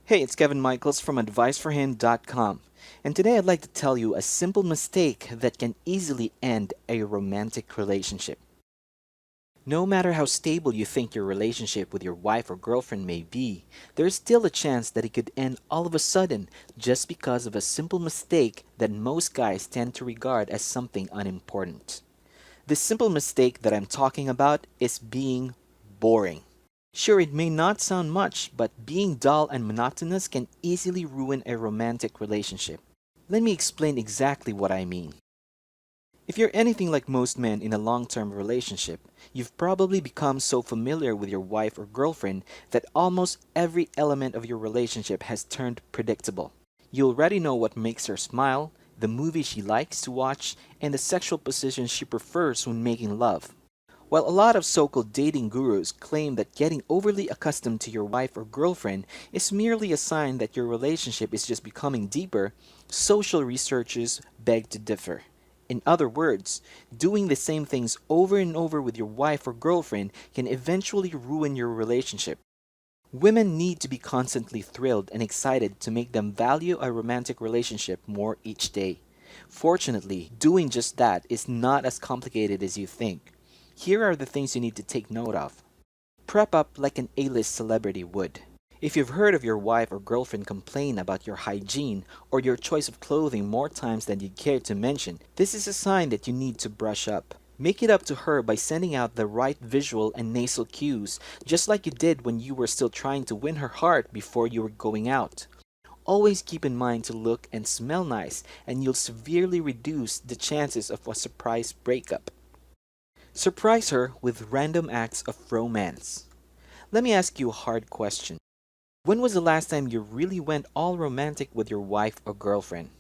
Hey, it's Kevin Michaels from AdviceForHim.com, and today I'd like to tell you a simple mistake that can easily end a romantic relationship. No matter how stable you think your relationship with your wife or girlfriend may be, there's still a chance that it could end all of a sudden just because of a simple mistake that most guys tend to regard as something unimportant. This simple mistake that I'm talking about is being boring. Sure, it may not sound much, but being dull and monotonous can easily ruin a romantic relationship. Let me explain exactly what I mean. If you're anything like most men in a long term relationship, you've probably become so familiar with your wife or girlfriend that almost every element of your relationship has turned predictable. You already know what makes her smile, the movie she likes to watch, and the sexual position she prefers when making love. While a lot of so called dating gurus claim that getting overly accustomed to your wife or girlfriend is merely a sign that your relationship is just becoming deeper, social researchers beg to differ. In other words, doing the same things over and over with your wife or girlfriend can eventually ruin your relationship. Women need to be constantly thrilled and excited to make them value a romantic relationship more each day. Fortunately, doing just that is not as complicated as you think. Here are the things you need to take note of. Prep up like an A-list celebrity would. If you've heard of your wife or girlfriend complain about your hygiene or your choice of clothing more times than you'd care to mention, this is a sign that you need to brush up. Make it up to her by sending out the right visual and nasal cues, just like you did when you were still trying to win her heart before you were going out. Always keep in mind to look and smell nice, and you'll severely reduce the chances of a surprise breakup. Surprise her with random acts of romance. Let me ask you a hard question. When was the last time you really went all romantic with your wife or girlfriend?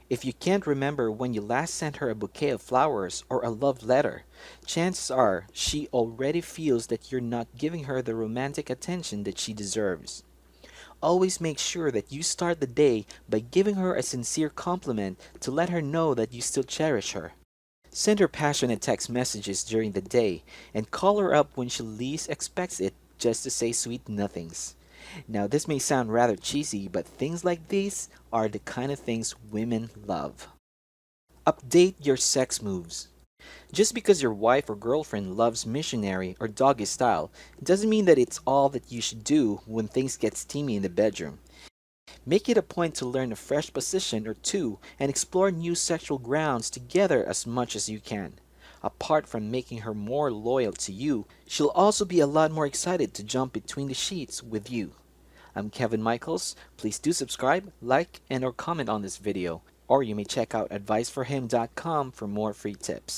If you can't remember when you last sent her a bouquet of flowers or a love letter, chances are she already feels that you're not giving her the romantic attention that she deserves. Always make sure that you start the day by giving her a sincere compliment to let her know that you still cherish her. Send her passionate text messages during the day and call her up when she least expects it just to say sweet nothings. Now, this may sound rather cheesy, but things like these are the kind of things women love. Update your sex moves. Just because your wife or girlfriend loves missionary or doggy style doesn't mean that it's all that you should do when things get steamy in the bedroom. Make it a point to learn a fresh position or two and explore new sexual grounds together as much as you can. Apart from making her more loyal to you, she'll also be a lot more excited to jump between the sheets with you. I'm Kevin Michaels. Please do subscribe, like, and or comment on this video. Or you may check out adviceforhim.com for more free tips.